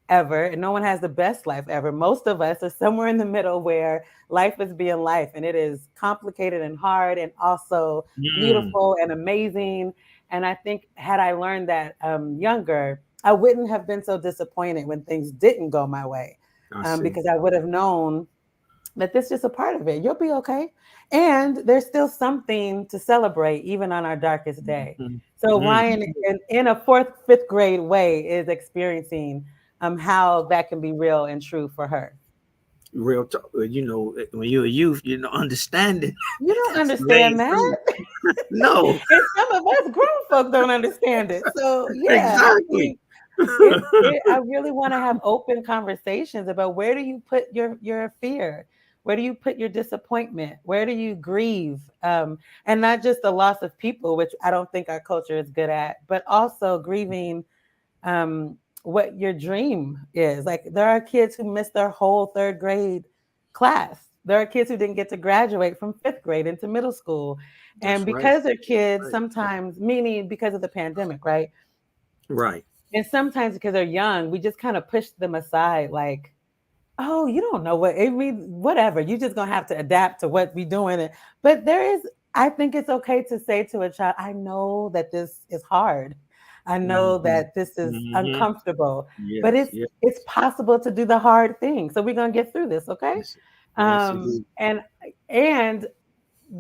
ever, and no one has the best life ever. Most of us are somewhere in the middle where life is being life, and it is complicated and hard, and also Mm, beautiful and amazing. And I think had I learned that younger, I wouldn't have been so disappointed when things didn't go my way, I see. because I would have known that this is just a part of it. You'll be okay. And there's still something to celebrate, even on our darkest day. Mhm. So Mm. Ryan, in a fourth, fifth grade way, is experiencing how that can be real and true for her. Real talk. When you're a youth, understanding You don't reign understand free. that. No, And some of us grown folk don't understand it. So yeah, I exactly. think I really want to have open conversations about, where do you put your fear? Where do you put your disappointment? Where do you grieve? And not just the loss of people, which I don't think our culture is good at, but also grieving what your dream is. Like there are kids who missed their whole third grade class. There are kids who didn't get to graduate from fifth grade into middle school. And That's right. because they're kids, Right. sometimes, meaning because of the pandemic, right? Right. And sometimes because they're young, we just kind of push them aside, like, oh, you don't know what it means, whatever. You're just gonna have to adapt to what we're doing. But there is, I think it's okay to say to a child, I know that this is hard. I know Hmm. that this is Hmm. uncomfortable, but Yes. it's Yes. it's possible to do the hard thing. So we're gonna get through this, okay? Yes. Yes, it is. And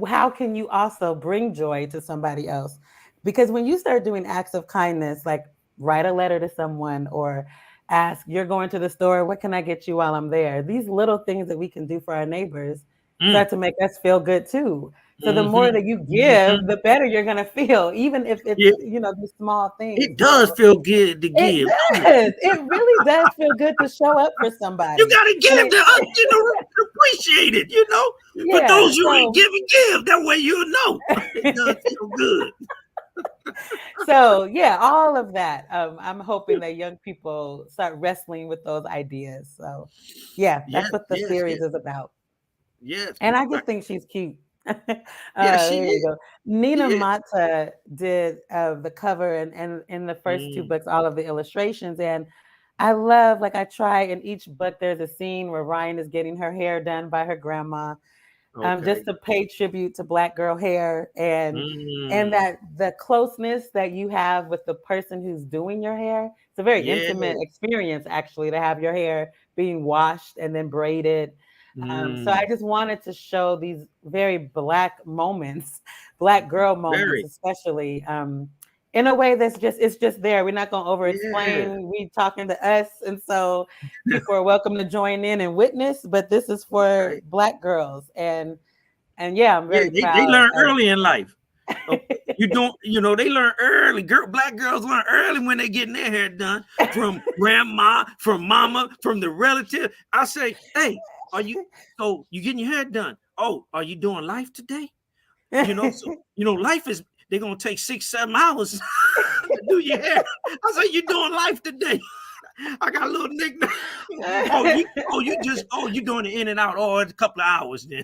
how can you also bring joy to somebody else? Because when you start doing acts of kindness, like write a letter to someone or ask, you're going to the store, what can I get you while I'm there? These little things that we can do for our neighbors Mm. start to make us feel good too. So the more Hmm. that you give, Hmm. the better you're going to feel, even if it's, Yeah, these small things. it does feel good to It give, don't it? does. It really does feel good to show up for You somebody. gotta And give it, to appreciate it. For yeah. those who ain't So giving, give. That way you'll know it does feel good. so yeah, all of that. I'm hoping that young people start wrestling with those ideas. So yeah, Yes, that's what the yes, series yes, is about. yes. And I just think she's cute. Yeah, she There you is. go. Nina She is. Mata did the cover and in the first two Mm, books, all of the illustrations. And I love, like, I try in each book, there's a scene where Ryan is getting her hair done by her grandma, just okay. to pay tribute to Black girl hair, and Mm, that the closeness that you have with the person who's doing your hair. It's a very intimate yes. experience, actually, to have your hair being washed and then braided. So I Mm, just wanted to show these very Black moments, Black girl moments, very. especially. In a way that's just, it's just there. We're not going to over Yeah. explain. We talking to us, and so people are welcome to join in and witness, but this is for Okay. Black girls. And yeah, I'm Yeah, very they proud learn of. early in life. Oh, you don't, they learn early. Black girls learn early when they getting their hair done from grandma, from mama, from the relative. I say, hey, are you so you getting your hair done? Oh, are you doing life today? Life is they're gonna take 6, 7 hours to do your hair. I say, you doing life today. I got a little nickname. You doing the in and out. Oh, it's a couple of hours then.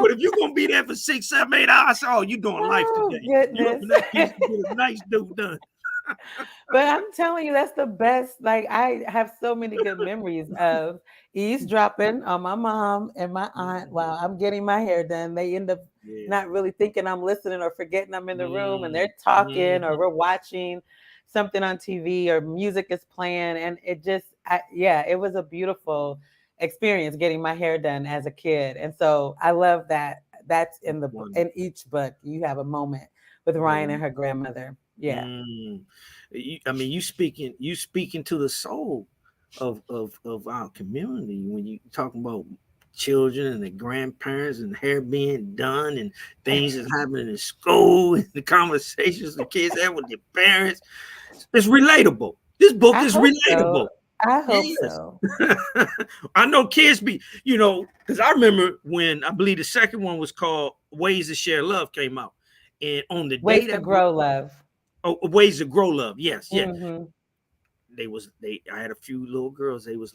But if you're gonna be there for 6, 7, 8 hours, oh, you doing life Oh today. You up goodness. in that piece to get a nice do done. But I'm telling you, that's the best. Like, I have so many good memories of eavesdropping on my mom and my aunt while I'm getting my hair done. They end up Yeah. not really thinking I'm listening or forgetting I'm in the room, and Mm, they're talking, or mhm. we're watching something on TV, or music is playing. And it just, yeah, it was a beautiful experience getting my hair done as a kid. And so I love that. That's in in Wonderful. each book. You have a moment with Ryan and Well, her grandmother. Yeah. mm. I mean, you speaking to the soul of our community when you talking about children and the grandparents and hair being done and things that's happening in school and the conversations the kids have with their parents. It's relatable. This book I is hope so. relatable. I hope Yes. so. I know kids because I remember when I believe the second one was called Ways to Share Love came out. And on the day Ways to that book, grow love. Ways to Grow Love. Yes, yes. Mhm. I had a few little girls, they was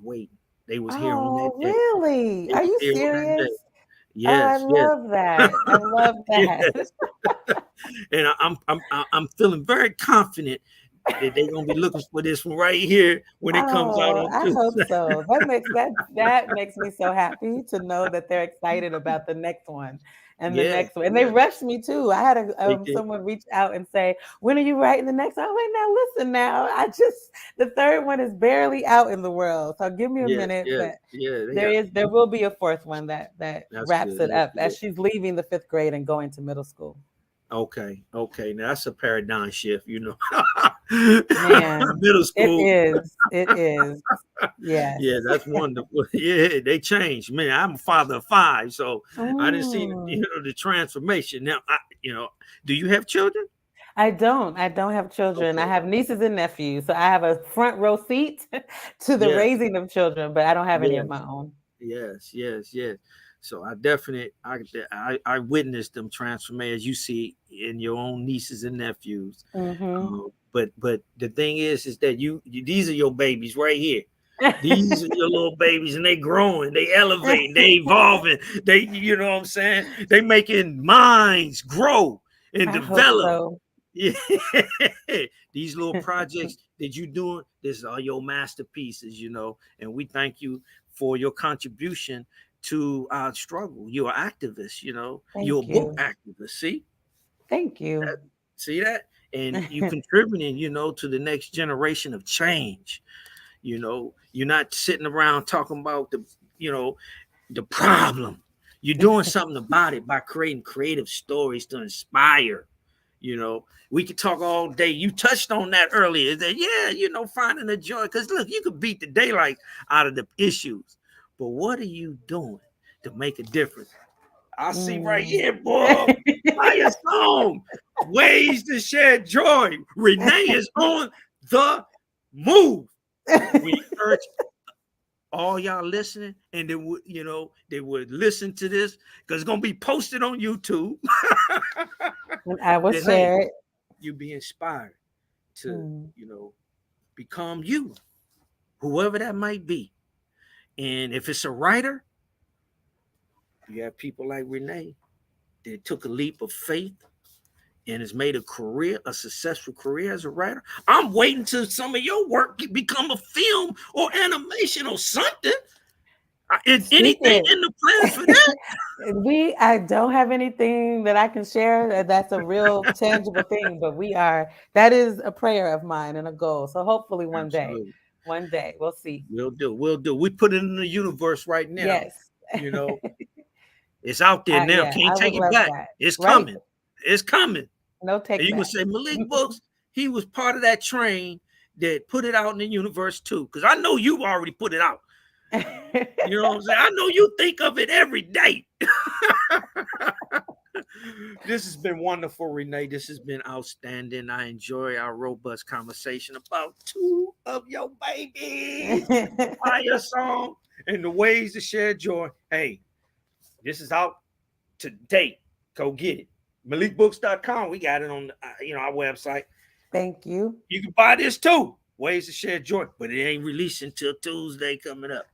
waiting. They was here on that Oh, day. really? They Are was you here on that serious? day. Oh, I Yes, yes. love that. I love that. Yes. And I'm feeling very confident that they're gonna be looking for this one right here when it comes out Oh, on I hope Tuesday. so. That makes me so happy to know that they're excited about the next one and the Yeah, next one. And they yeah. rushed me too. I had They did. someone reach out and say, "When are you writing the next one?" I was like, "Now listen, now the third one is barely out in the world, so give me a Yes, minute." yes, But yeah. They got there will be a fourth one that that's wraps good. it That's up as good. she's leaving the fifth grade and going to middle school. Okay, okay. Now that's a paradigm shift. Man, Middle it school. is. It is. Yes. Yeah, that's wonderful. Yeah, they changed. Man, I'm a father of five, so I didn't see Mm. the transformation. Now, do you have children? I don't. I don't have children. I Okay. have nieces and nephews, so I have a front row seat to the Yes, raising of children, but I don't have any of yes, my own. yes, yes, yes. So I definitely, I witnessed them transform as you see in your own nieces and nephews. Mhm. but the thing is that you these are your babies right here. These are your little babies, and they growing, they elevating, they evolving. They, you know what I'm saying? They making minds grow and I hope develop. so. Yeah. These little projects that you doing, this are your masterpieces, and we thank you for your contribution to our struggle. You're an activist, you're a Thank book you. activist. See? Thank you. See that? And you contributing, to the next generation of change. You're not sitting around talking about the problem. You're doing something about it by creating creative stories to inspire. We could talk all day. You touched on that earlier. That finding the joy. Because look, you could beat the daylight out of the issues, but what are you doing to make a difference? I see right Mm. here, boy. Fire song. Ways to share joy. Renee is on the move. We urge all y'all listening, and they would listen to this because it's gonna be posted on YouTube. And I will That hey, share it. you be inspired to Mm. become you, whoever that might be. And if it's a writer, you have people like Renee that took a leap of faith and has made a successful career as a writer. I'm waiting till some of your work become a film or animation or something. Is Speak anything it. in the plans for that? I don't have anything that I can share that's a real tangible thing, but that is a prayer of mine and a goal. So hopefully Absolutely. one day we'll see. We'll do. We put it in the universe right now. Yes. You know, it's out there now. Yeah, Can't I would take it love back. that. It's Right? coming. It's coming. No And take you can back. say Malik Books, he was part of that train that put it out in the universe too. Because I know you already put it out. You know what I'm saying? I know you think of it every day. This has been wonderful, Renee. This has been outstanding. I enjoy our robust conversation about two of your babies, Fire Song, and the ways to share joy. Hey, this is out today. Go get it. MalikBooks.com. We got it on our website. Thank you. You can buy this too. Ways to share joy, but it ain't released until Tuesday coming up.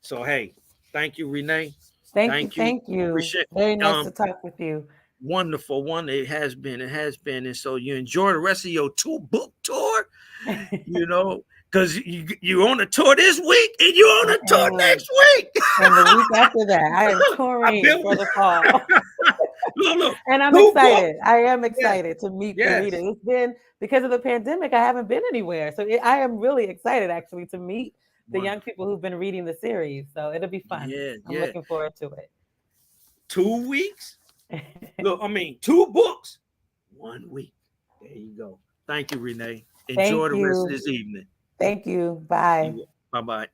So hey, thank you, Renee. Thank you. Thank you. Thank you. Appreciate Very nice to talk with you. wonderful one. It has been. And so you enjoy the rest of your book tour, because you on a tour this week and you on a tour next week. And the week after that, I am touring for the fall. Look, and I'm excited. I am excited to meet the reader. It's been because of the pandemic, I haven't been anywhere. So I am really excited actually to meet the young people who've been reading the series. So it'll be fun. I'm looking forward to it. 2 weeks? Look, 2 books, 1 week. There you go. Thank you, Renee. Enjoy the rest of this evening. Thank you. Bye. Bye-bye.